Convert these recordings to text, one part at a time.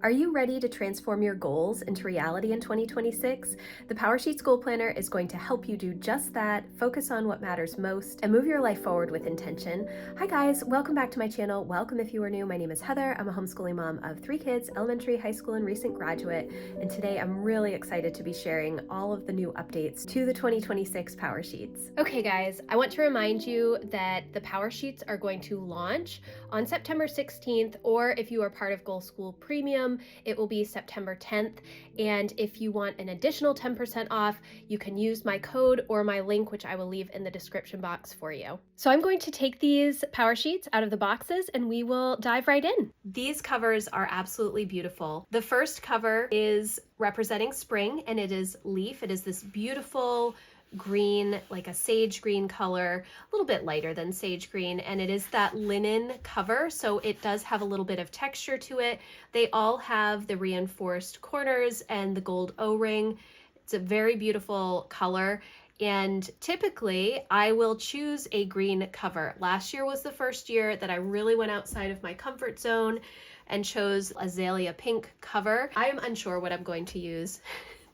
Are you ready to transform your goals into reality in 2026? The PowerSheets Goal Planner is going to help you do just that, focus on what matters most, and move your life forward with intention. Hi guys, welcome back to my channel. Welcome if you are new. My name is Heather. I'm a homeschooling mom of 3 kids, elementary, high school, and recent graduate. And today I'm really excited to be sharing all of the new updates to the 2026 PowerSheets. Okay guys, I want to remind you that the PowerSheets are going to launch on September 16th, or if you are part of Goal School Premium, it will be September 10th. And if you want an additional 10% off, you can use my code or my link, which I will leave in the description box for you. So I'm going to take these PowerSheets out of the boxes and we will dive right in. These covers are absolutely beautiful. The first cover is representing spring and it is leaf. It is this beautiful green, like a sage green color, a little bit lighter than sage green, and it is that linen cover, so it does have a little bit of texture to it. They all have the reinforced corners and the gold O-ring. It's a very beautiful color, and typically I will choose a green cover. Last year was the first year that I really went outside of my comfort zone and chose azalea pink cover. I am unsure what I'm going to use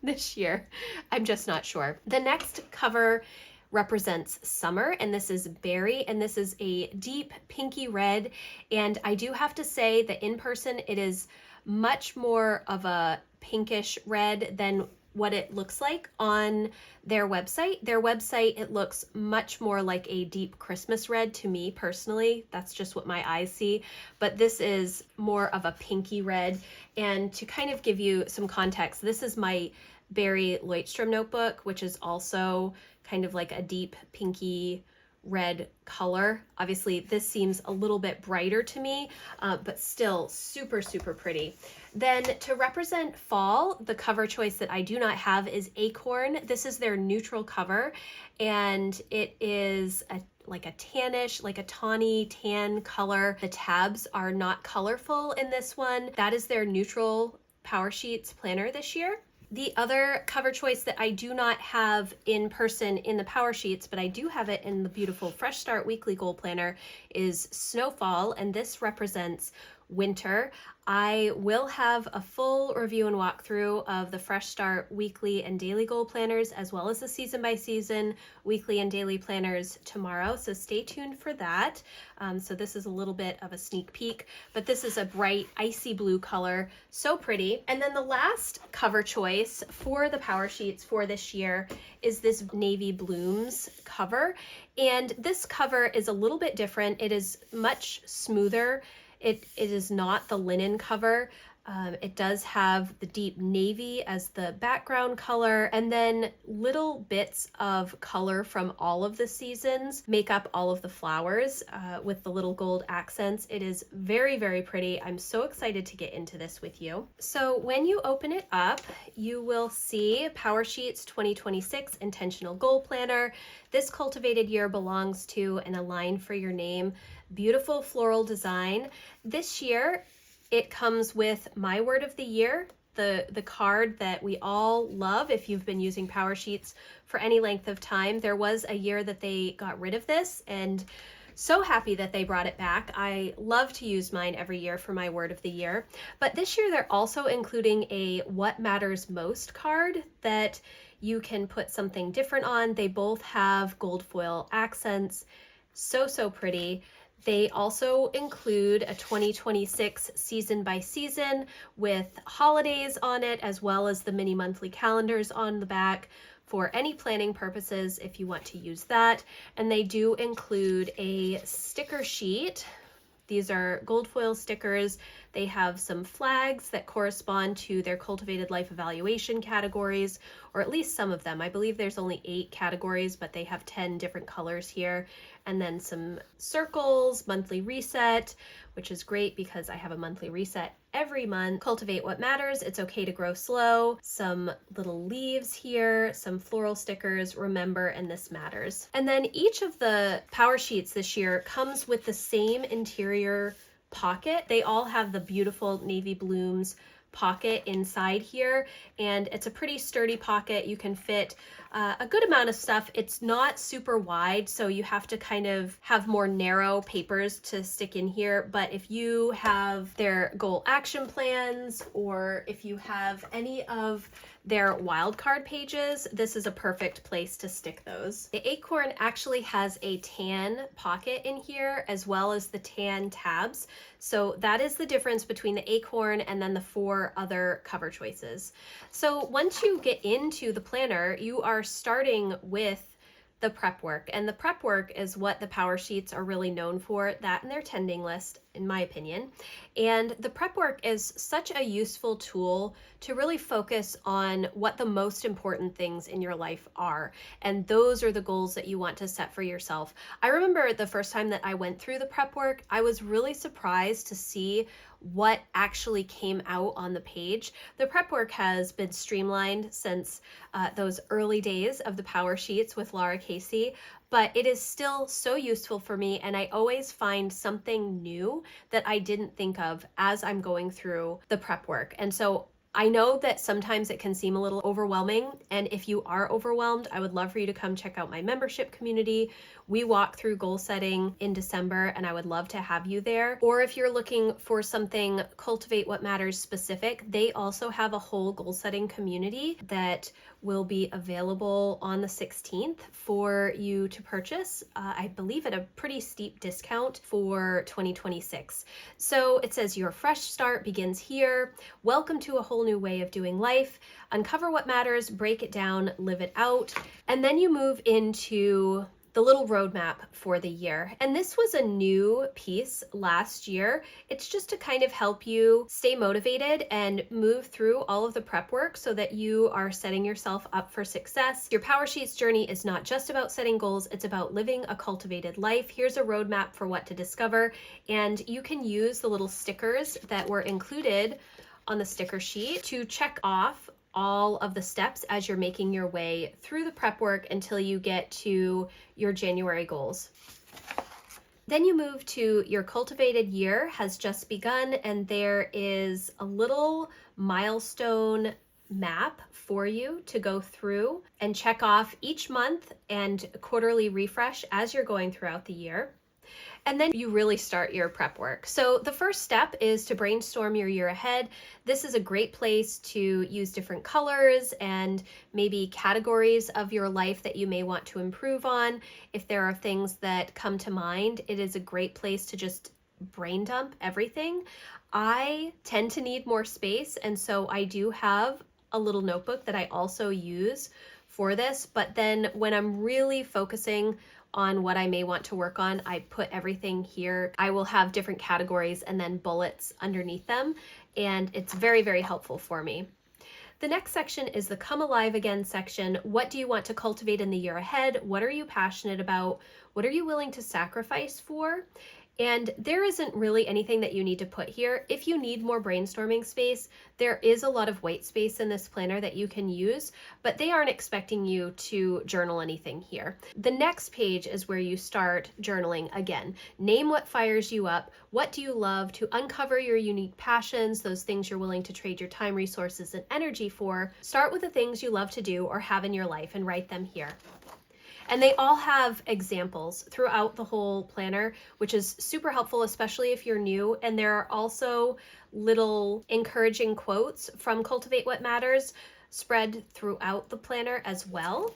this year. I'm just not sure. The next cover represents summer, and this is berry, and this is a deep pinky red. And I do have to say that in person it is much more of a pinkish red than what it looks like on their website. Their website, it looks much more like a deep Christmas red to me personally. That's just what my eyes see. But this is more of a pinky red. And to kind of give you some context, this is my Barry Lloydstrom notebook, which is also kind of like a deep pinky red color. Obviously this seems a little bit brighter to me, but still super, super pretty. Then to represent fall, the cover choice that I do not have is Acorn. This is their neutral cover, and it is like a tannish, like a tawny tan color. The tabs are not colorful in this one. That is their neutral PowerSheets planner this year. The other cover choice that I do not have in person in the PowerSheets, but I do have it in the beautiful Fresh Start Weekly Goal Planner, is Snowfall, and this represents winter. I will have a full review and walkthrough of the Fresh Start weekly and daily goal planners, as well as the season by season weekly and daily planners tomorrow, so stay tuned for that. So this is a little bit of a sneak peek, but this is a bright icy blue color, so pretty. And then the last cover choice for the PowerSheets for this year is this Navy Blooms cover, and this cover is a little bit different. It is much smoother. It is not the linen cover. It does have the deep navy as the background color, and then little bits of color from all of the seasons make up all of the flowers with the little gold accents. It is very, very pretty. I'm so excited to get into this with you. So when you open it up, you will see PowerSheets 2026 Intentional Goal Planner. This cultivated year belongs to an Align for Your Name beautiful floral design. This year, it comes with my word of the year, the card that we all love if you've been using PowerSheets for any length of time. There was a year that they got rid of this, and so happy that they brought it back. I love to use mine every year for my word of the year. But this year they're also including a What Matters Most card that you can put something different on. They both have gold foil accents. So, so pretty. They also include a 2026 season by season with holidays on it, as well as the mini monthly calendars on the back for any planning purposes if you want to use that. And they do include a sticker sheet. These are gold foil stickers. They have some flags that correspond to their cultivated life evaluation categories, or at least some of them. I believe there's only 8 categories, but they have 10 different colors here. And then some circles, monthly reset, which is great because I have a monthly reset every month. Cultivate What Matters, It's Okay to Grow Slow, some little leaves here, some floral stickers, Remember, and This Matters. And then each of the PowerSheets this year comes with the same interior pocket. They all have the beautiful Navy Blooms pocket inside here, and it's a pretty sturdy pocket. You can fit a good amount of stuff. It's not super wide, so you have to kind of have more narrow papers to stick in here. But if you have their goal action plans, or if you have any of their wildcard pages, this is a perfect place to stick those. The Acorn actually has a tan pocket in here as well as the tan tabs. So that is the difference between the Acorn and then the 4 other cover choices. So once you get into the planner, you are starting with the prep work, and the prep work is what the PowerSheets are really known for, that and their tending list, in my opinion. And the prep work is such a useful tool to really focus on what the most important things in your life are, and those are the goals that you want to set for yourself. I remember the first time that I went through the prep work, I was really surprised to see what actually came out on the page. The prep work has been streamlined since those early days of the PowerSheets with Laura Casey, but it is still so useful for me, and I always find something new that I didn't think of as I'm going through the prep work. And so I know that sometimes it can seem a little overwhelming, and if you are overwhelmed, I would love for you to come check out my membership community. We walk through goal setting in December, and I would love to have you there. Or if you're looking for something Cultivate What Matters specific, they also have a whole goal setting community that will be available on the 16th for you to purchase, I believe at a pretty steep discount for 2026. So it says your fresh start begins here. Welcome to a whole new way of doing life. Uncover what matters, break it down, live it out. And then you move into the little roadmap for the year. And this was a new piece last year. It's just to kind of help you stay motivated and move through all of the prep work so that you are setting yourself up for success. Your PowerSheets journey is not just about setting goals, it's about living a cultivated life. Here's a roadmap for what to discover, and you can use the little stickers that were included on the sticker sheet to check off all of the steps as you're making your way through the prep work until you get to your January goals. Then you move to your cultivated year has just begun, and there is a little milestone map for you to go through and check off each month and quarterly refresh as you're going throughout the year. And then you really start your prep work. So the first step is to brainstorm your year ahead. This is a great place to use different colors and maybe categories of your life that you may want to improve on. If there are things that come to mind, it is a great place to just brain dump everything. I tend to need more space, and so I do have a little notebook that I also use for this, but then when I'm really focusing on what I may want to work on, I put everything here. I will have different categories and then bullets underneath them, and it's very, very helpful for me. The next section is the Come Alive Again section. What do you want to cultivate in the year ahead? What are you passionate about? What are you willing to sacrifice for? And there isn't really anything that you need to put here. If you need more brainstorming space, there is a lot of white space in this planner that you can use, but they aren't expecting you to journal anything here. The next page is where you start journaling again. Name what fires you up. What do you love? To uncover your unique passions, those things you're willing to trade your time, resources, and energy for. Start with the things you love to do or have in your life and write them here. And they all have examples throughout the whole planner, which is super helpful, especially if you're new. And there are also little encouraging quotes from Cultivate What Matters spread throughout the planner as well.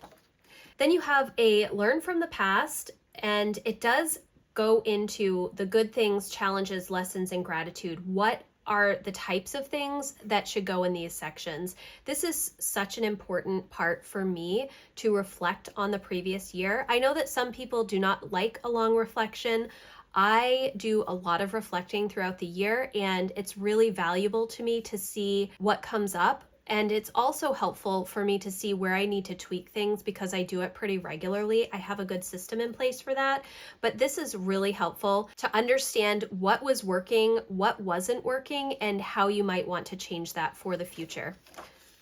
Then you have a Learn from the Past, and it does go into the good things, challenges, lessons, and gratitude. What are the types of things that should go in these sections? This is such an important part for me to reflect on the previous year. I know that some people do not like a long reflection. I do a lot of reflecting throughout the year, and it's really valuable to me to see what comes up. And it's also helpful for me to see where I need to tweak things because I do it pretty regularly. I have a good system in place for that. But this is really helpful to understand what was working, what wasn't working, and how you might want to change that for the future.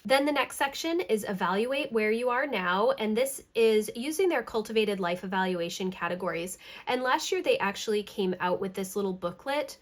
Then the next section is Evaluate Where You Are Now, and this is using their Cultivated Life Evaluation categories. And last year they actually came out with this little booklet.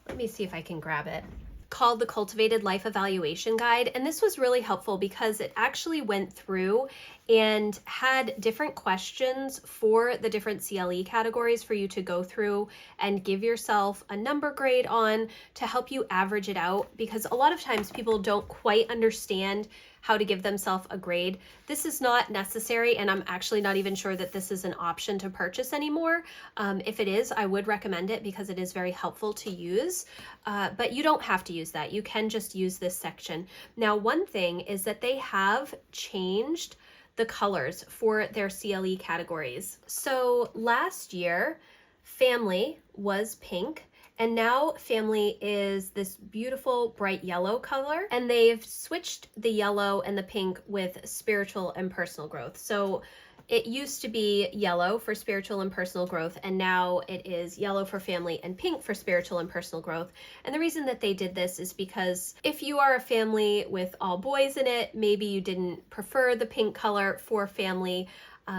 Let me see if I can grab it. called the Cultivated Life Evaluation Guide. And this was really helpful because it actually went through and had different questions for the different CLE categories for you to go through and give yourself a number grade on to help you average it out, because a lot of times people don't quite understand how to give themselves a grade. This is not necessary, and I'm actually not even sure that this is an option to purchase anymore. If it is, I would recommend it because it is very helpful to use, but you don't have to use that. You can just use this section. Now, one thing is that they have changed the colors for their CLE categories. So last year, family was pink, and now family is this beautiful bright yellow color, and they've switched the yellow and the pink with spiritual and personal growth. So it used to be yellow for spiritual and personal growth, and now it is yellow for family and pink for spiritual and personal growth. And the reason that they did this is because if you are a family with all boys in it, maybe you didn't prefer the pink color for family,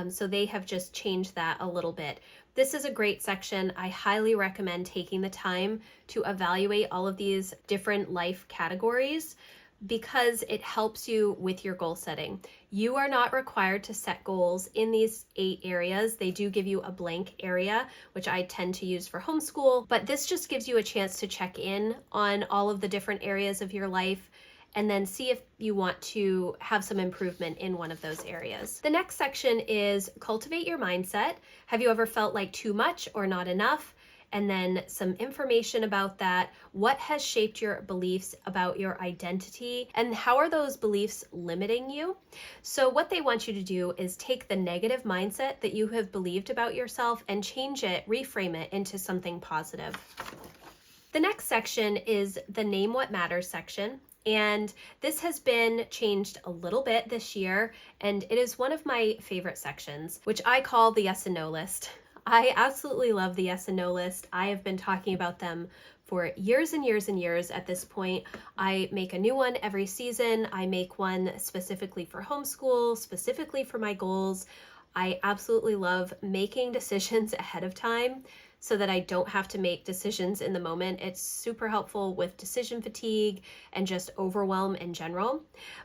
so they have just changed that a little bit. This is a great section. I highly recommend taking the time to evaluate all of these different life categories because it helps you with your goal setting. You are not required to set goals in these 8 areas. They do give you a blank area, which I tend to use for homeschool, but this just gives you a chance to check in on all of the different areas of your life and then see if you want to have some improvement in one of those areas. The next section is cultivate your mindset. Have you ever felt like too much or not enough? And then some information about that. What has shaped your beliefs about your identity, and how are those beliefs limiting you? So what they want you to do is take the negative mindset that you have believed about yourself and change it, reframe it into something positive. The next section is the Name What Matters section. And this has been changed a little bit this year, and it is one of my favorite sections, which I call the yes and no list. I absolutely love the yes and no list. I have been talking about them for years and years and years at this point. I make a new one every season. I make one specifically for homeschool, specifically for my goals. I absolutely love making decisions ahead of time so that I don't have to make decisions in the moment. It's super helpful with decision fatigue and just overwhelm in general.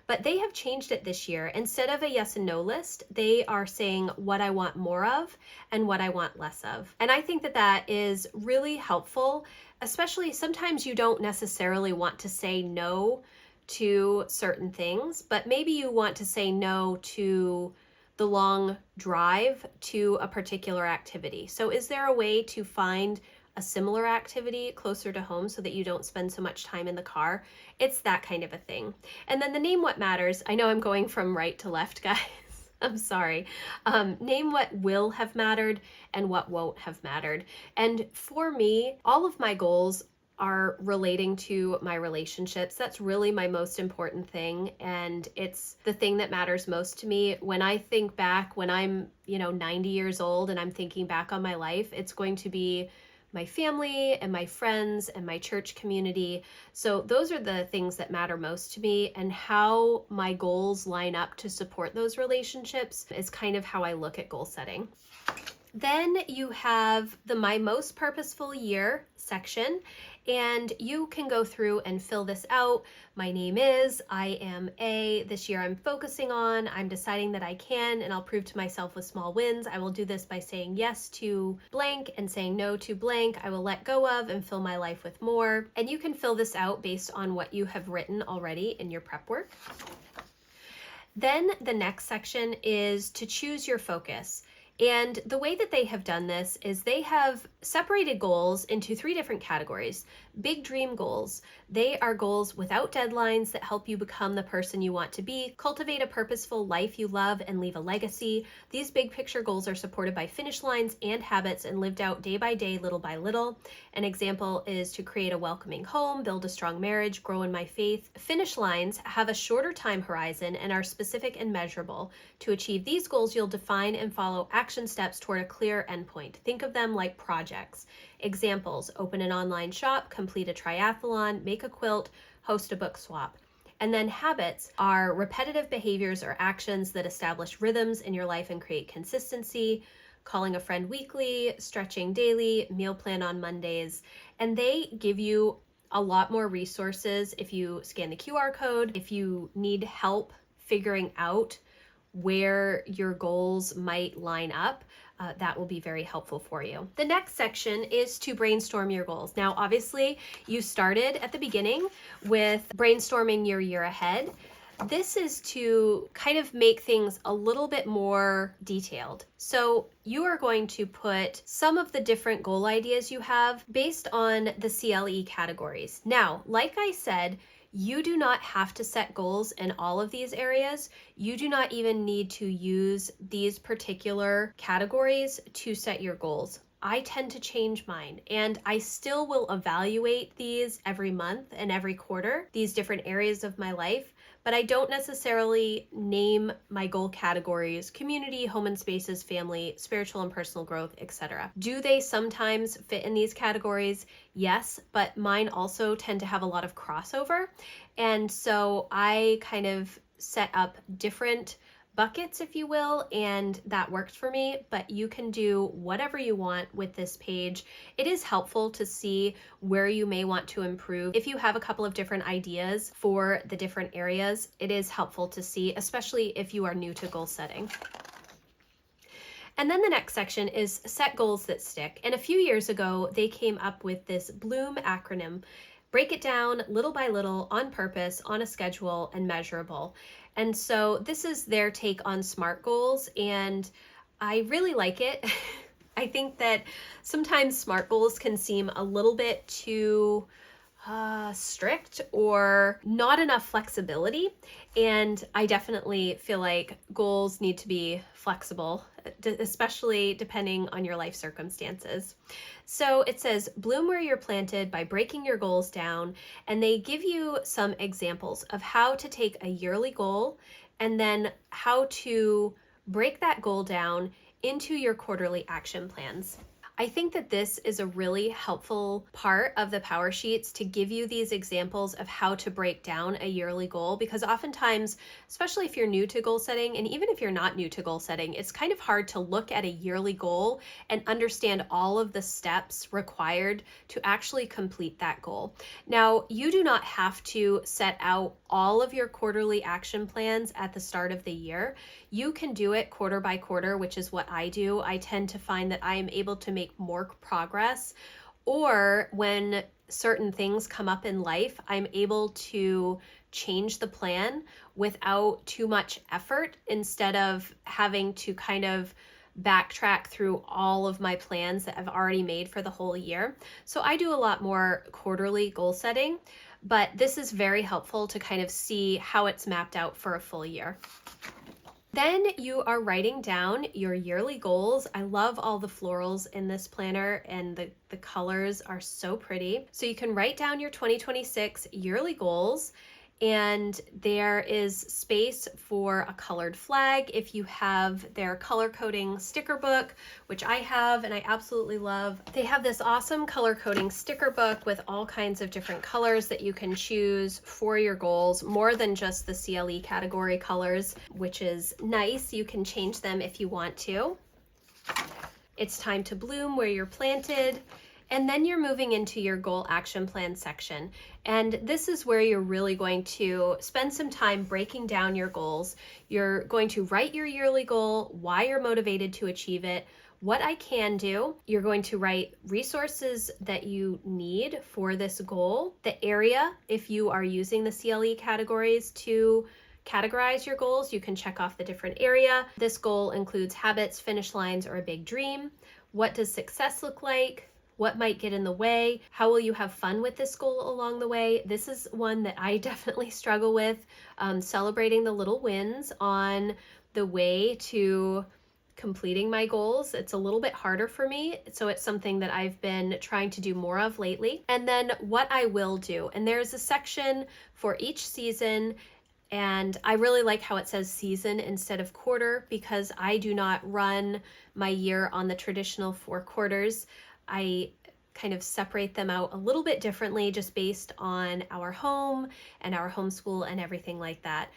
But they have changed it this year. Instead of a yes and no list, they are saying what I want more of and what I want less of. And I think that that is really helpful, especially sometimes you don't necessarily want to say no to certain things, but maybe you want to say no to the long drive to a particular activity. So is there a way to find a similar activity closer to home so that you don't spend so much time in the car? It's that kind of a thing. And then the Name What Matters. I know I'm going from right to left, guys. I'm sorry. Name what will have mattered and what won't have mattered. And for me, all of my goals are relating to my relationships. That's really my most important thing, and it's the thing that matters most to me. When I think back, when I'm 90 years old and I'm thinking back on my life, it's going to be my family and my friends and my church community. So those are the things that matter most to me, and how my goals line up to support those relationships is kind of how I look at goal setting. Then you have the My Most Purposeful Year section, and you can go through and fill this out. My name is, I am a, this year I'm focusing on, I'm deciding that I can, and I'll prove to myself with small wins. I will do this by saying yes to blank and saying no to blank. I will let go of and fill my life with more. And you can fill this out based on what you have written already in your prep work. Then the next section is to choose your focus. And the way that they have done this is they have separated goals into 3 different categories. Big dream goals. They are goals without deadlines that help you become the person you want to be, cultivate a purposeful life you love, and leave a legacy. These big picture goals are supported by finish lines and habits and lived out day by day, little by little. An example is to create a welcoming home, build a strong marriage, grow in my faith. Finish lines have a shorter time horizon and are specific and measurable. To achieve these goals, you'll define and follow action steps toward a clear endpoint. Think of them like projects. Examples: open an online shop, complete a triathlon, make a quilt, host a book swap. And then habits are repetitive behaviors or actions that establish rhythms in your life and create consistency. Calling a friend weekly, stretching daily, meal plan on Mondays. And they give you a lot more resources if you scan the QR code. If you need help figuring out where your goals might line up, that will be very helpful for you. The next section is to brainstorm your goals. Now, obviously, you started at the beginning with brainstorming your year ahead. This is to kind of make things a little bit more detailed. So you are going to put some of the different goal ideas you have based on the CLE categories. Now, like I said, you do not have to set goals in all of these areas. You do not even need to use these particular categories to set your goals. I tend to change mine, and I still will evaluate these every month and every quarter, these different areas of my life, but I don't necessarily name my goal categories: community, home and spaces, family, spiritual and personal growth, etc. Do they sometimes fit in these categories? Yes, but mine also tend to have a lot of crossover. And so I kind of set up different buckets, if you will, and that works for me, but you can do whatever you want with this page. It is helpful to see where you may want to improve. If you have a couple of different ideas for the different areas, it is helpful to see, especially if you are new to goal setting. And then the next section is set goals that stick. And a few years ago, they came up with this BLOOM acronym: break it down little by little, on purpose, on a schedule, and measurable. And so this is their take on SMART goals, and I really like it. I think that sometimes SMART goals can seem a little bit too strict or not enough flexibility. And I definitely feel like goals need to be flexible, especially depending on your life circumstances. So it says, bloom where you're planted by breaking your goals down. And they give you some examples of how to take a yearly goal and then how to break that goal down into your quarterly action plans. I think that this is a really helpful part of the PowerSheets to give you these examples of how to break down a yearly goal, because oftentimes, especially if you're new to goal setting, and even if you're not new to goal setting, it's kind of hard to look at a yearly goal and understand all of the steps required to actually complete that goal. Now, you do not have to set out all of your quarterly action plans at the start of the year. You can do it quarter by quarter, which is what I do. I tend to find that I am able to make more progress, or when certain things come up in life, I'm able to change the plan without too much effort, instead of having to kind of backtrack through all of my plans that I've already made for the whole year. So I do a lot more quarterly goal setting, but this is very helpful to kind of see how it's mapped out for a full year. Then you are writing down your yearly goals. I love all the florals in this planner, and the colors are so pretty. So you can write down your 2026 yearly goals, and there is space for a colored flag if you have their color coding sticker book, which I have and I absolutely love. They have this awesome color coding sticker book with all kinds of different colors that you can choose for your goals, more than just the CLE category colors, which is nice. You can change them if you want to. It's time to bloom where you're planted. And then you're moving into your goal action plan section. And this is where you're really going to spend some time breaking down your goals. You're going to write your yearly goal, why you're motivated to achieve it, what I can do. You're going to write resources that you need for this goal, the area, if you are using the CLE categories to categorize your goals, you can check off the different area. This goal includes habits, finish lines, or a big dream. What does success look like? What might get in the way? How will you have fun with this goal along the way? This is one that I definitely struggle with, celebrating the little wins on the way to completing my goals. It's a little bit harder for me, so it's something that I've been trying to do more of lately. And then what I will do, and there's a section for each season, and I really like how it says season instead of quarter, because I do not run my year on the traditional 4 quarters. I kind of separate them out a little bit differently, just based on our home and our homeschool and everything like that.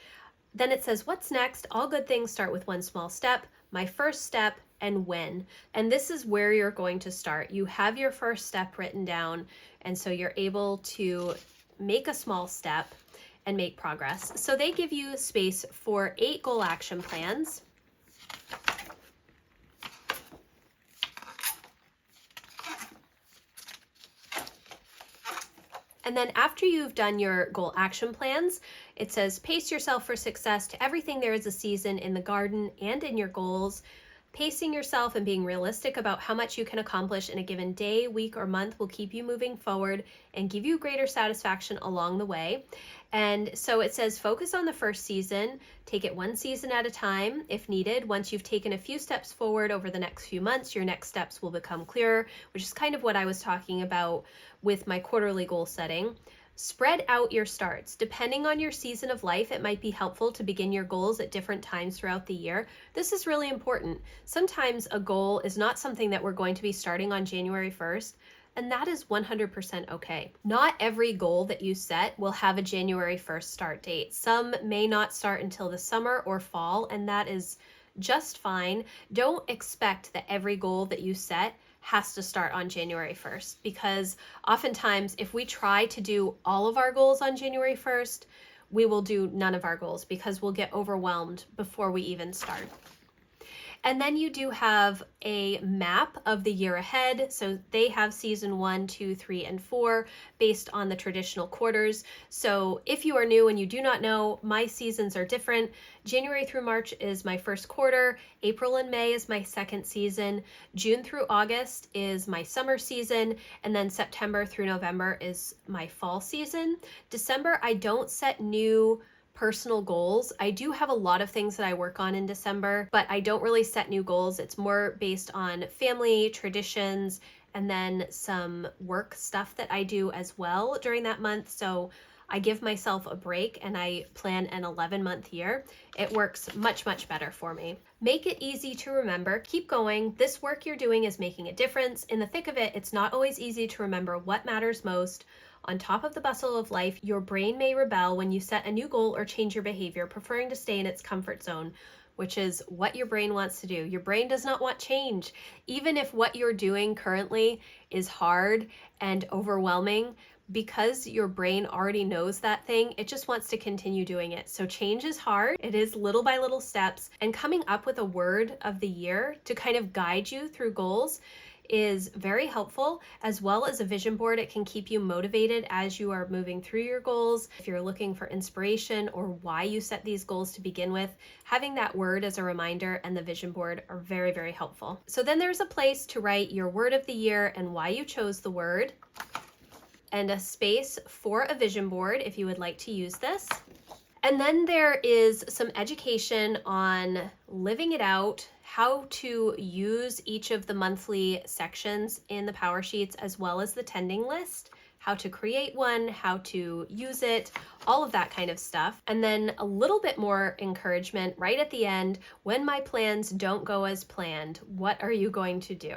Then it says, what's next? All good things start with one small step. My first step, and when. And this is where you're going to start. You have your first step written down, and so you're able to make a small step and make progress. So they give you space for 8 goal action plans. And then after you've done your goal action plans, it says pace yourself for success. To everything there is a season, in the garden and in your goals. Pacing yourself and being realistic about how much you can accomplish in a given day, week, or month will keep you moving forward and give you greater satisfaction along the way. And so it says focus on the first season, take it one season at a time if needed. Once you've taken a few steps forward over the next few months, your next steps will become clearer, which is kind of what I was talking about with my quarterly goal setting. Spread out your starts. Depending on your season of life, it might be helpful to begin your goals at different times throughout the year. This is really important. Sometimes a goal is not something that we're going to be starting on January 1st, and that is 100% okay. Not every goal that you set will have a January 1st start date. Some may not start until the summer or fall, and that is just fine. Don't expect that every goal that you set has to start on January 1st, because oftentimes if we try to do all of our goals on January 1st, we will do none of our goals because we'll get overwhelmed before we even start. And then you do have a map of the year ahead. So they have season 1, 2, 3, and 4 based on the traditional quarters. So if you are new and you do not know, my seasons are different. January through March is my first quarter. April and May is my second season. June through August is my summer season. And then September through November is my fall season. December, I don't set new personal goals. I do have a lot of things that I work on in December, but I don't really set new goals. It's more based on family, traditions, and then some work stuff that I do as well during that month. So I give myself a break and I plan an 11-month year. It works much, much better for me. Make it easy to remember. Keep going. This work you're doing is making a difference. In the thick of it, it's not always easy to remember what matters most. On top of the bustle of life, your brain may rebel when you set a new goal or change your behavior, preferring to stay in its comfort zone, which is what your brain wants to do. Your brain does not want change. Even if what you're doing currently is hard and overwhelming, because your brain already knows that thing, it just wants to continue doing it. So change is hard. It is little by little steps, and coming up with a word of the year to kind of guide you through goals is very helpful, as well as a vision board. It can keep you motivated as you are moving through your goals. If you're looking for inspiration or why you set these goals to begin with, having that word as a reminder and the vision board are very, very helpful. So then there's a place to write your word of the year and why you chose the word, and a space for a vision board if you would like to use this. And then there is some education on living it out, how to use each of the monthly sections in the PowerSheets, as well as the tending list, how to create one, how to use it, all of that kind of stuff. And then a little bit more encouragement right at the end. When my plans don't go as planned, what are you going to do?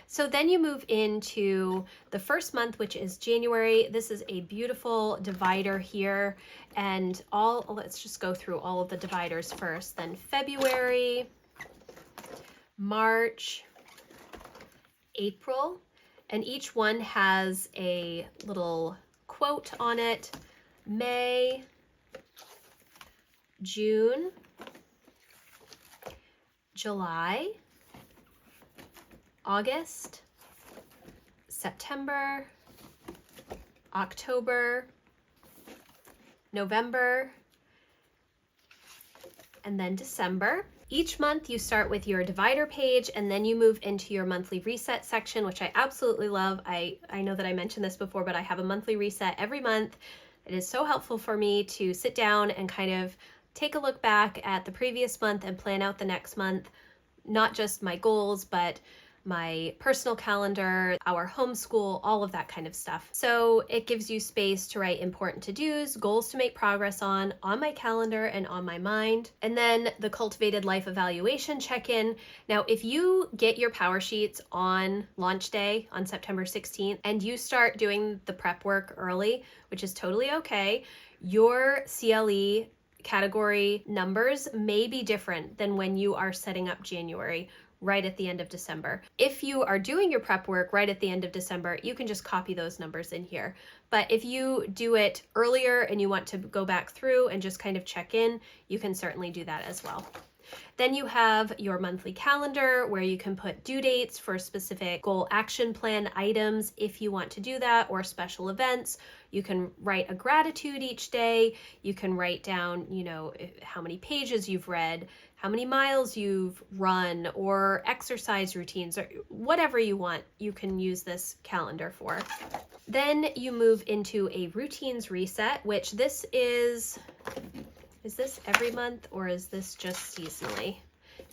So then you move into the first month, which is January. This is a beautiful divider here, and let's just go through all of the dividers first. Then February, March, April, and each one has a little quote on it. May, June, July, August, September, October, November, and then December. Each month you start with your divider page, and then you move into your monthly reset section, which I absolutely love. I know that I mentioned this before, but I have a monthly reset every month. It is so helpful for me to sit down and kind of take a look back at the previous month and plan out the next month, not just my goals, but my personal calendar, our homeschool, all of that kind of stuff. So it gives you space to write important to-dos, goals to make progress on my calendar and on my mind. And then the Cultivated Life Evaluation check-in. Now, if you get your PowerSheets on launch day on September 16th and you start doing the prep work early, which is totally okay, your CLE category numbers may be different than when you are setting up January right at the end of December. If you are doing your prep work right at the end of December, you can just copy those numbers in here. But if you do it earlier and you want to go back through and just kind of check in, you can certainly do that as well. Then you have your monthly calendar where you can put due dates for specific goal action plan items if you want to do that, or special events. You can write a gratitude each day. You can write down, how many pages you've read, how many miles you've run, or exercise routines, or whatever you want, you can use this calendar for. Then you move into a routines reset, which this is this every month or is this just seasonally?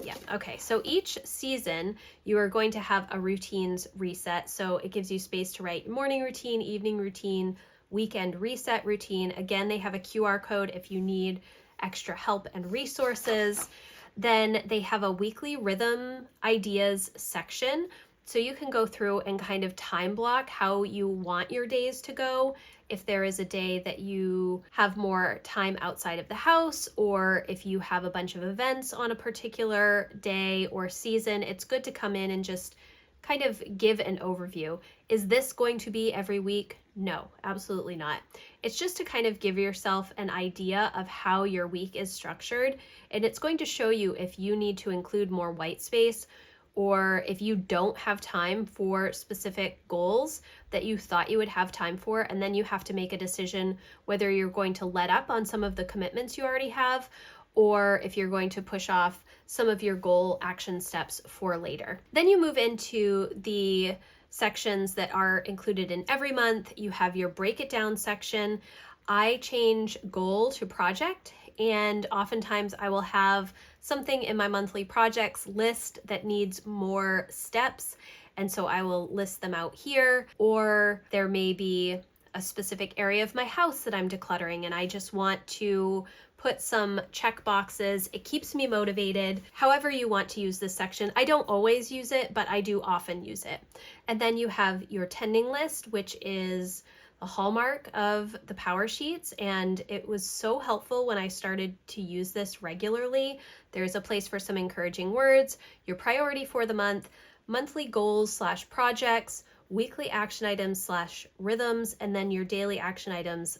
Yeah, okay. So each season you are going to have a routines reset. So it gives you space to write morning routine, evening routine, weekend reset routine. Again, they have a QR code if you need extra help and resources. Then they have a weekly rhythm ideas section. So you can go through and kind of time block how you want your days to go. If there is a day that you have more time outside of the house, or if you have a bunch of events on a particular day or season, it's good to come in and just kind of give an overview. Is this going to be every week? No, absolutely not. It's just to kind of give yourself an idea of how your week is structured, and it's going to show you if you need to include more white space, or if you don't have time for specific goals that you thought you would have time for, and then you have to make a decision whether you're going to let up on some of the commitments you already have, or if you're going to push off some of your goal action steps for later. Then you move into the sections that are included in every month. You have your break it down section. I change goal to project, and oftentimes I will have something in my monthly projects list that needs more steps, and so I will list them out here. Or there may be a specific area of my house that I'm decluttering and I just want to put some check boxes. It keeps me motivated. However you want to use this section. I don't always use it, but I do often use it. And then you have your tending list, which is a hallmark of the PowerSheets, and it was so helpful when I started to use this regularly. There's a place for some encouraging words, your priority for the month, monthly goals / projects, weekly action items / rhythms, and then your daily action items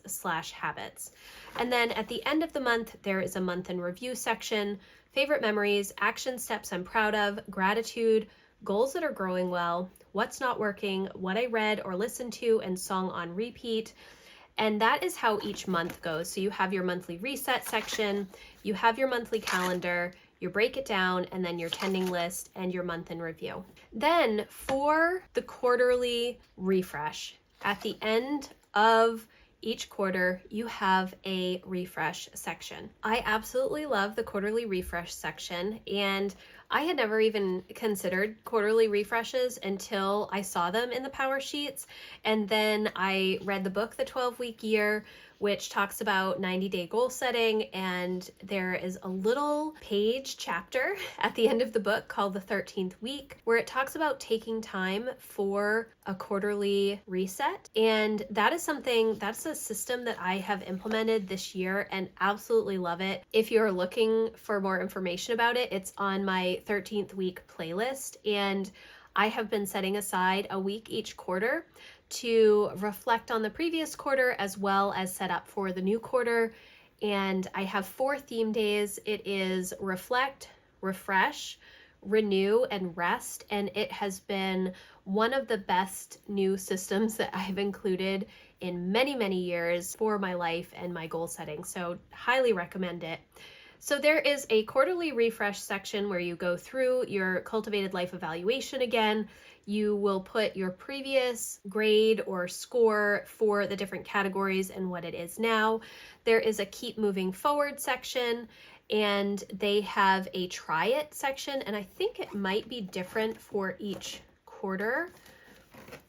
/ habits. And then at the end of the month, there is a month in review section, favorite memories, action steps I'm proud of, gratitude, goals that are growing well, what's not working, what I read or listened to, and song on repeat. And that is how each month goes. So you have your monthly reset section, you have your monthly calendar, your break it down, and then your tending list and your month in review. Then for the quarterly refresh, at the end of each quarter, you have a refresh section. I absolutely love the quarterly refresh section, and I had never even considered quarterly refreshes until I saw them in the PowerSheets. And then I read the book, The 12-Week Year, which talks about 90-day goal setting. And there is a little page chapter at the end of the book called The 13th Week, where it talks about taking time for a quarterly reset. And that is that's a system that I have implemented this year and absolutely love it. If you're looking for more information about it, it's on my 13th week playlist. And I have been setting aside a week each quarter to reflect on the previous quarter as well as set up for the new quarter. And I have 4 theme days. It is reflect, refresh, renew, and rest. And it has been one of the best new systems that I've included in many, many years for my life and my goal setting. So highly recommend it. So there is a quarterly refresh section where you go through your cultivated life evaluation again. You will put your previous grade or score for the different categories and what it is now. There is a keep moving forward section, and they have a try it section, and I think it might be different for each quarter.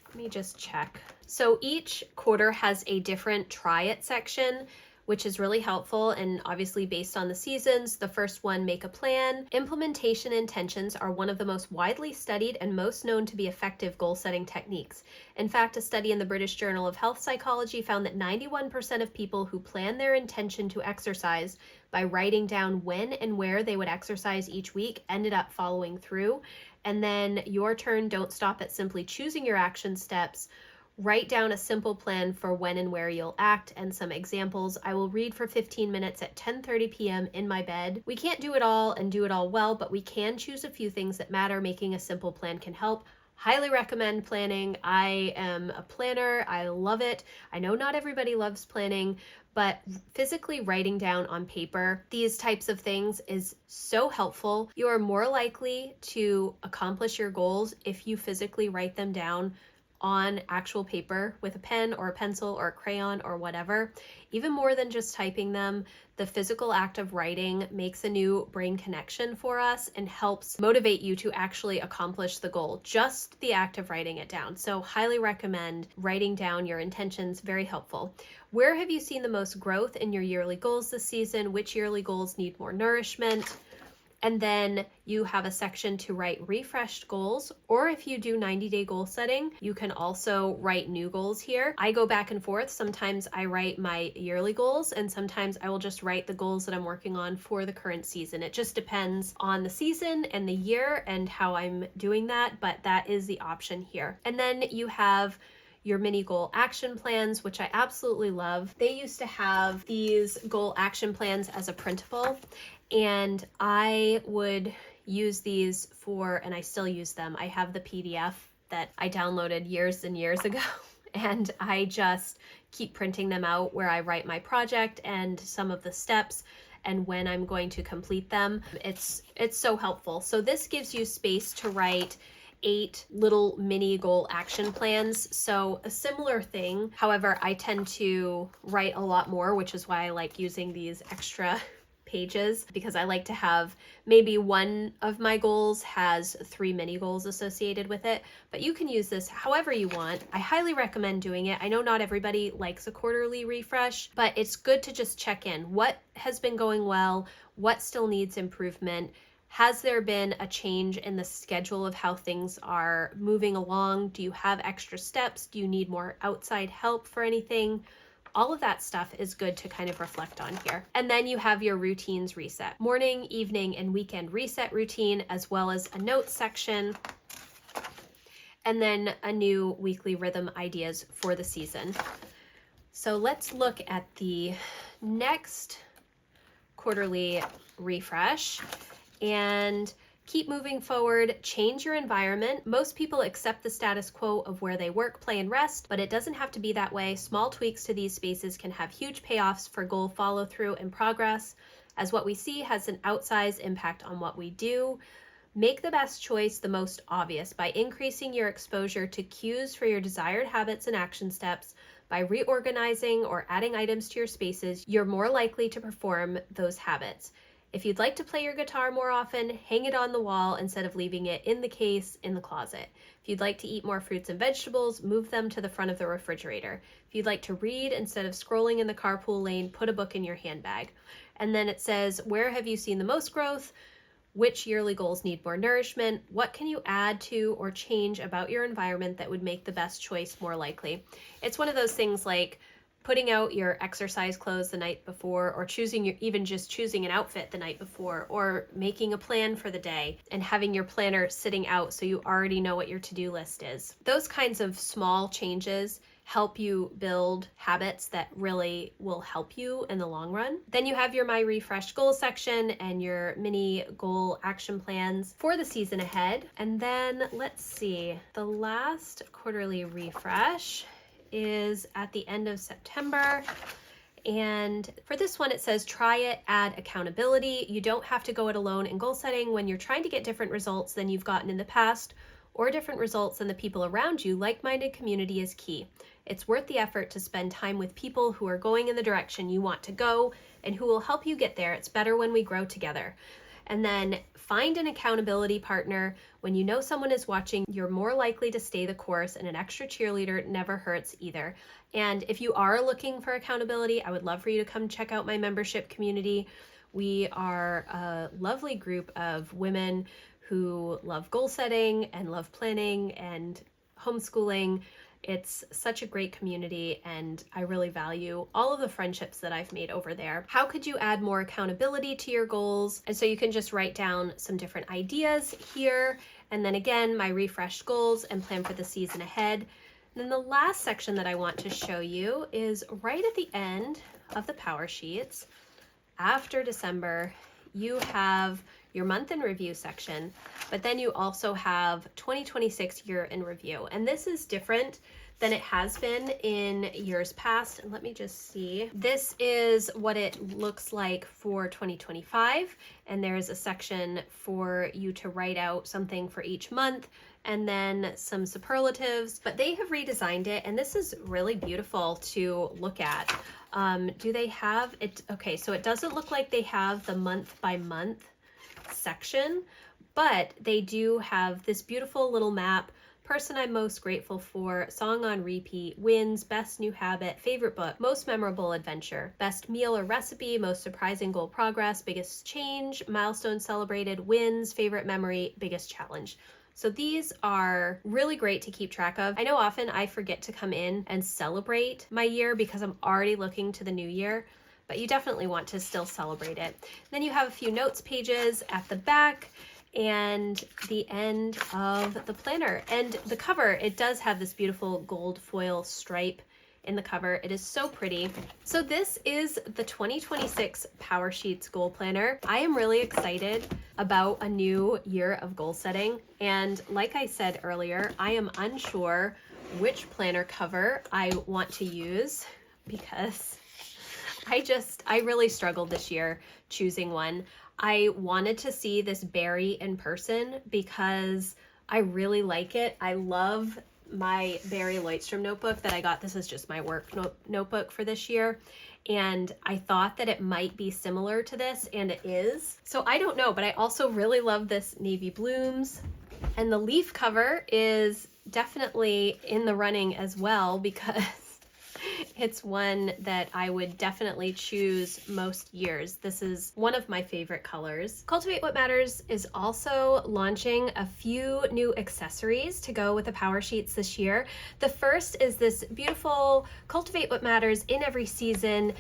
Let me just check. So each quarter has a different try it section, which is really helpful and obviously based on the seasons. The first one, make a plan. Implementation intentions are one of the most widely studied and most known to be effective goal-setting techniques. In fact, a study in the British Journal of Health Psychology found that 91% of people who plan their intention to exercise by writing down when and where they would exercise each week ended up following through. And then your turn, don't stop at simply choosing your action steps. Write down a simple plan for when and where you'll act and some examples. I will read for 15 minutes at 10:30 p.m. in my bed. We can't do it all and do it all well, but we can choose a few things that matter. Making a simple plan can help. Highly recommend planning. I am a planner. I love it. I know not everybody loves planning, but physically writing down on paper these types of things is so helpful. You are more likely to accomplish your goals if you physically write them down on actual paper with a pen or a pencil or a crayon or whatever. Even more than just typing them, the physical act of writing makes a new brain connection for us and helps motivate you to actually accomplish the goal, just the act of writing it down. So highly recommend writing down your intentions, very helpful. Where have you seen the most growth in your yearly goals this season? Which yearly goals need more nourishment? And then you have a section to write refreshed goals, or if you do 90-day goal setting, you can also write new goals here. I go back and forth. Sometimes I write my yearly goals, and sometimes I will just write the goals that I'm working on for the current season. It just depends on the season and the year and how I'm doing that, but that is the option here. And then you have your mini goal action plans, which I absolutely love. They used to have these goal action plans as a printable, and I would use these for, and I still use them. I have the PDF that I downloaded years and years ago, and I just keep printing them out where I write my project and some of the steps and when I'm going to complete them. It's so helpful. So this gives you space to write 8 little mini goal action plans. So a similar thing. However, I tend to write a lot more, which is why I like using these extra pages, because I like to have maybe one of my goals has 3 mini goals associated with it, but you can use this however you want. I highly recommend doing it. I know not everybody likes a quarterly refresh, but it's good to just check in. What has been going well? What still needs improvement? Has there been a change in the schedule of how things are moving along? Do you have extra steps? Do you need more outside help for anything? All of that stuff is good to kind of reflect on here. And then you have your routines reset. Morning, evening, and weekend reset routine, as well as a notes section. And then a new weekly rhythm ideas for the season. So let's look at the next quarterly refresh. And keep moving forward, change your environment. Most people accept the status quo of where they work, play, and rest, but it doesn't have to be that way. Small tweaks to these spaces can have huge payoffs for goal follow through and progress, as what we see has an outsized impact on what we do. Make the best choice the most obvious by increasing your exposure to cues for your desired habits and action steps. By reorganizing or adding items to your spaces, you're more likely to perform those habits. If you'd like to play your guitar more often, hang it on the wall instead of leaving it in the case in the closet. If you'd like to eat more fruits and vegetables, move them to the front of the refrigerator. If you'd like to read instead of scrolling in the carpool lane, put a book in your handbag. And then it says, where have you seen the most growth? Which yearly goals need more nourishment? What can you add to or change about your environment that would make the best choice more likely? It's one of those things like putting out your exercise clothes the night before, or even just choosing an outfit the night before, or making a plan for the day and having your planner sitting out so you already know what your to-do list is. Those kinds of small changes help you build habits that really will help you in the long run. Then you have your My Refreshed Goals section and your mini goal action plans for the season ahead. And then let's see, the last quarterly refresh is at the end of September. And for this one, it says, try it, add accountability. You don't have to go it alone in goal setting when you're trying to get different results than you've gotten in the past, or different results than the people around you. Like-minded community is key. It's worth the effort to spend time with people who are going in the direction you want to go and who will help you get there. It's better when we grow together. And then find an accountability partner. When you know someone is watching, you're more likely to stay the course, and an extra cheerleader never hurts either. And if you are looking for accountability, I would love for you to come check out my membership community. We are a lovely group of women who love goal setting and love planning and homeschooling. It's such a great community, and I really value all of the friendships that I've made over there. How could you add more accountability to your goals? And so you can just write down some different ideas here, and then again, my refreshed goals and plan for the season ahead. And then the last section that I want to show you is right at the end of the PowerSheets. After December, you have your month in review section, but then you also have 2026 year in review. And this is different than it has been in years past. And let me just see. This is what it looks like for 2025. And there's a section for you to write out something for each month, and then some superlatives, but they have redesigned it, and this is really beautiful to look at. Do they have it? Okay, so it doesn't look like they have the month by month section, but they do have this beautiful little map: person I'm most grateful for, song on repeat, wins, best new habit, favorite book, most memorable adventure, best meal or recipe, most surprising goal progress, biggest change, milestone celebrated, wins, favorite memory, biggest challenge. So these are really great to keep track of. I know often I forget to come in and celebrate my year because I'm already looking to the new year, but you definitely want to still celebrate it. Then you have a few notes pages at the back and the end of the planner. And the cover, it does have this beautiful gold foil stripe in the cover. It is so pretty. So this is the 2026 PowerSheets Goal Planner. I am really excited about a new year of goal setting. And like I said earlier, I am unsure which planner cover I want to use because I really struggled this year choosing one. I wanted to see this berry in person because I really like it. I love my Barry Lloydstrom notebook that I got. This is just my work notebook for this year. And I thought that it might be similar to this, and it is. So I don't know, but I also really love this navy blooms. And the leaf cover is definitely in the running as well because it's one that I would definitely choose most years. This is one of my favorite colors. Cultivate What Matters is also launching a few new accessories to go with the PowerSheets this year. The first is this beautiful Cultivate What Matters in every season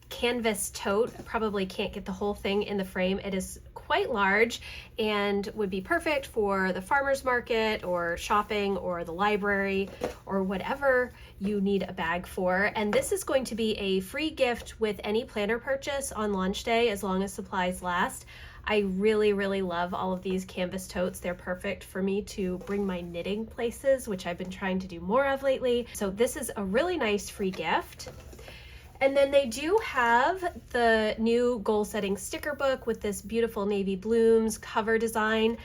canvas tote. I probably can't get the whole thing in the frame. It is quite large and would be perfect for the farmer's market or shopping or the library or whatever you need a bag for. And this is going to be a free gift with any planner purchase on launch day as long as supplies last. I really, really love all of these canvas totes. They're perfect for me to bring my knitting places, which I've been trying to do more of lately. So this is a really nice free gift. And then they do have the new goal setting sticker book with this beautiful navy blooms cover design.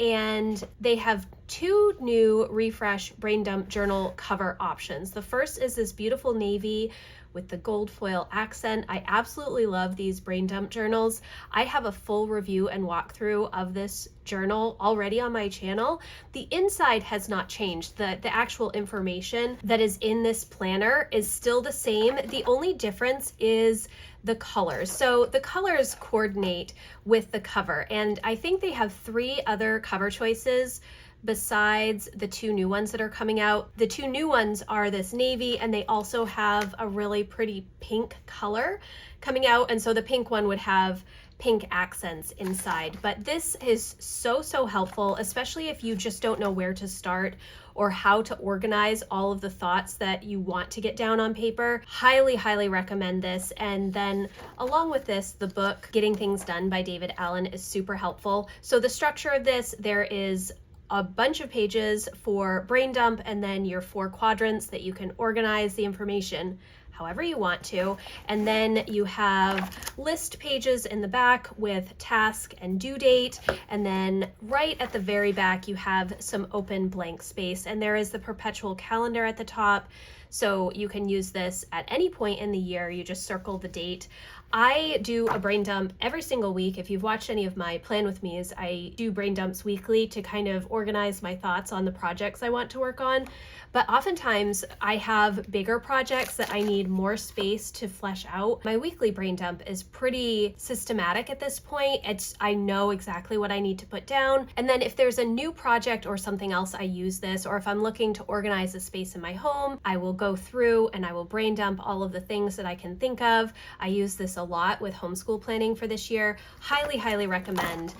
And they have two new refresh brain dump journal cover options. The first is this beautiful navy with the gold foil accent. I absolutely love these brain dump journals. I have a full review and walkthrough of this journal already on my channel. The inside has not changed. The actual information that is in this planner is still the same. The only difference is the colors. So the colors coordinate with the cover, and I think they have 3 other cover choices besides the 2 new ones that are coming out. The 2 new ones are this navy, and they also have a really pretty pink color coming out, and so the pink one would have pink accents inside. But this is so helpful, especially if you just don't know where to start or how to organize all of the thoughts that you want to get down on paper. Highly recommend this. And then along with this, the book Getting Things Done by David Allen is super helpful. So the structure of this, there is a bunch of pages for brain dump and then your 4 quadrants that you can organize the information however you want to. And then you have list pages in the back with task and due date, and then right at the very back you have some open blank space, and there is the perpetual calendar at the top, so you can use this at any point in the year. You just circle the date. I do a brain dump every single week. If you've watched any of my Plan With Me's, I do brain dumps weekly to kind of organize my thoughts on the projects I want to work on. But oftentimes I have bigger projects that I need more space to flesh out. My weekly brain dump is pretty systematic at this point. I know exactly what I need to put down. And then if there's a new project or something else, I use this. Or if I'm looking to organize a space in my home, I will go through and I will brain dump all of the things that I can think of. I use this a lot with homeschool planning for this year. Highly, highly recommend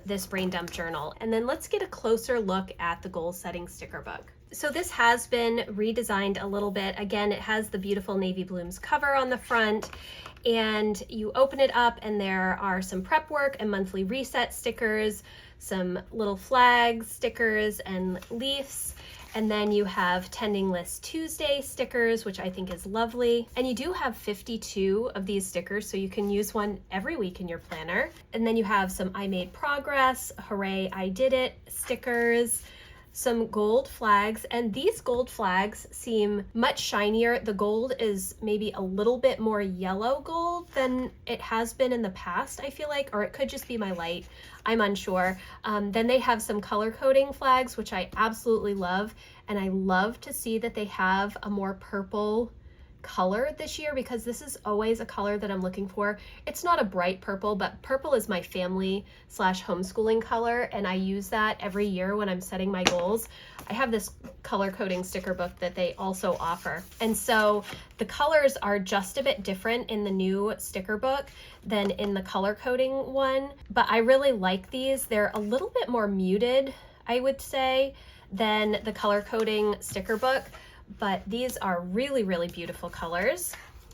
this brain dump journal. And then let's get a closer look at the goal setting sticker book. So this has been redesigned a little bit. Again, it has the beautiful navy blooms cover on the front, and you open it up and there are some prep work and monthly reset stickers, some little flags, stickers, and leaves. And then you have Tending List Tuesday stickers, which I think is lovely. And you do have 52 of these stickers, so you can use one every week in your planner. And then you have some I Made Progress, Hooray, I Did It stickers, some gold flags, and these gold flags seem much shinier. The gold is maybe a little bit more yellow gold than it has been in the past, I feel like, or it could just be my light. I'm unsure. Then they have some color coding flags, which I absolutely love, and I love to see that they have a more purple color this year, because this is always a color that I'm looking for. It's not a bright purple, but purple is my family / homeschooling color, and I use that every year when I'm setting my goals. I have this color coding sticker book that they also offer, and so the colors are just a bit different in the new sticker book than in the color coding one, but I really like these. They're a little bit more muted, I would say, than the color coding sticker book, but these are really, really beautiful colors.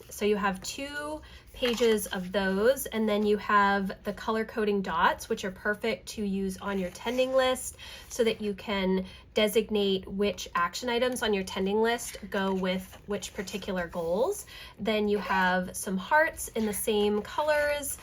So you have 2 pages of those, and then you have the color coding dots, which are perfect to use on your tending list so that you can designate which action items on your tending list go with which particular goals. Then you have some hearts in the same colors,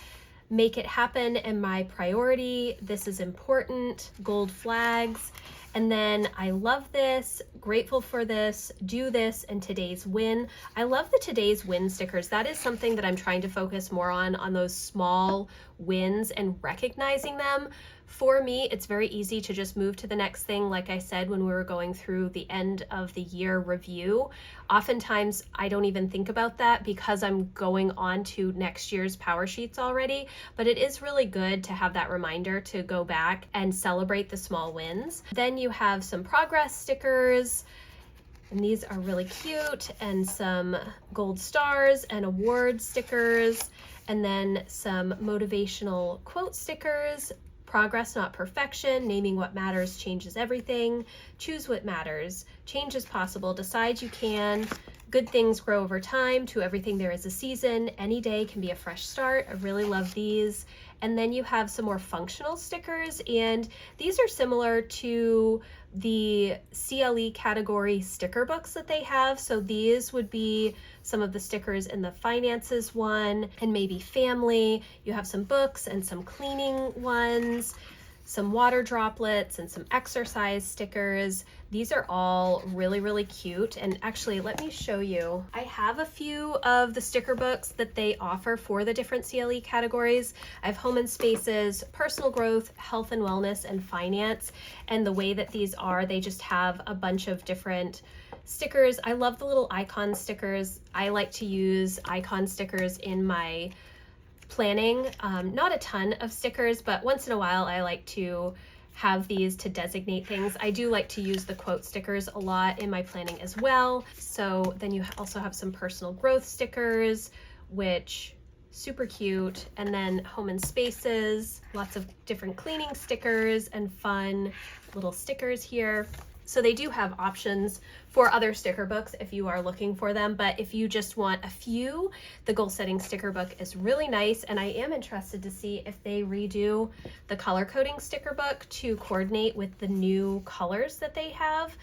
Make It Happen, and My Priority, This Is Important, gold flags. And then I love this, grateful for this, do this, and today's win. I love the today's win stickers. That is something that I'm trying to focus more on those small wins and recognizing them. For me, it's very easy to just move to the next thing. Like I said, when we were going through the end of the year review, oftentimes I don't even think about that because I'm going on to next year's PowerSheets already, but it is really good to have that reminder to go back and celebrate the small wins. Then you have some progress stickers, and these are really cute, and some gold stars and award stickers, and then some motivational quote stickers. Progress, not perfection, naming what matters changes everything, choose what matters, change is possible, decide you can, good things grow over time, to everything there is a season, any day can be a fresh start. I really love these. And then you have some more functional stickers, and these are similar to the CLE category sticker books that they have. So these would be some of the stickers in the finances one, and maybe family. You have some books and some cleaning ones, some water droplets, and some exercise stickers. These are all really, really cute. And actually, let me show you. I have a few of the sticker books that they offer for the different CLE categories. I have home and spaces, personal growth, health and wellness, and finance. And the way that these are, they just have a bunch of different stickers. I love the little icon stickers. I like to use icon stickers in my planning. Not a ton of stickers, but once in a while I like to have these to designate things. I do like to use the quote stickers a lot in my planning as well. So then you also have some personal growth stickers, which super cute. And then home and spaces, lots of different cleaning stickers and fun little stickers here. So they do have options for other sticker books if you are looking for them, but if you just want a few, the goal setting sticker book is really nice. And I am interested to see if they redo the color coding sticker book to coordinate with the new colors that they have.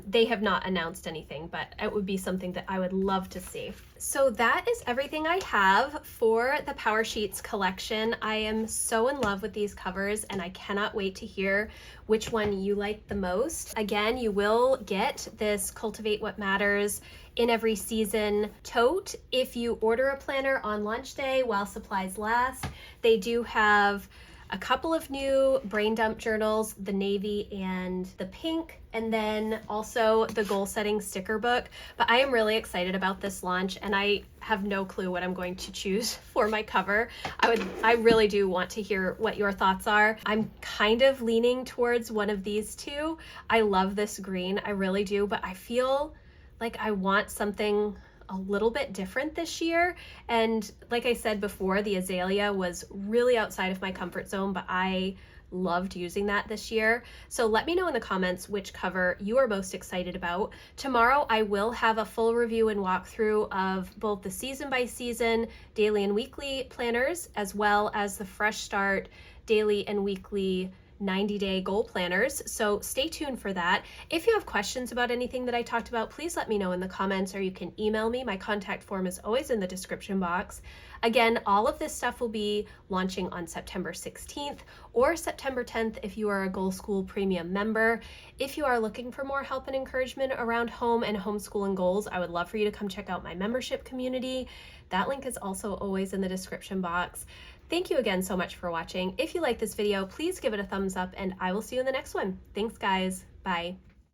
They have not announced anything, but it would be something that I would love to see. So that is everything I have for the PowerSheets collection. I am so in love with these covers and I cannot wait to hear which one you like the most. Again, you will get this Cultivate What Matters in every season tote if you order a planner on launch day while supplies last. They do have a couple of new brain dump journals, the navy and the pink, and then also the goal setting sticker book. But I am really excited about this launch and I have no clue what I'm going to choose for my cover. I really do want to hear what your thoughts are. I'm kind of leaning towards one of these two. I love this green, I really do, but I feel like I want something a little bit different this year. And like I said before, the azalea was really outside of my comfort zone, but I loved using that this year. So let me know in the comments which cover you are most excited about. Tomorrow I will have a full review and walkthrough of both the season by season daily and weekly planners, as well as the Fresh Start daily and weekly 90-day goal planners. So stay tuned for that. If you have questions about anything that I talked about, please let me know in the comments or you can email me. My contact form is always in the description box. Again, all of this stuff will be launching on September 16th or September 10th if you are a Goal School Premium member. If you are looking for more help and encouragement around home and homeschooling goals, I would love for you to come check out my membership community. That link is also always in the description box. Thank you again so much for watching. If you like this video, please give it a thumbs up and I will see you in the next one. Thanks guys, bye.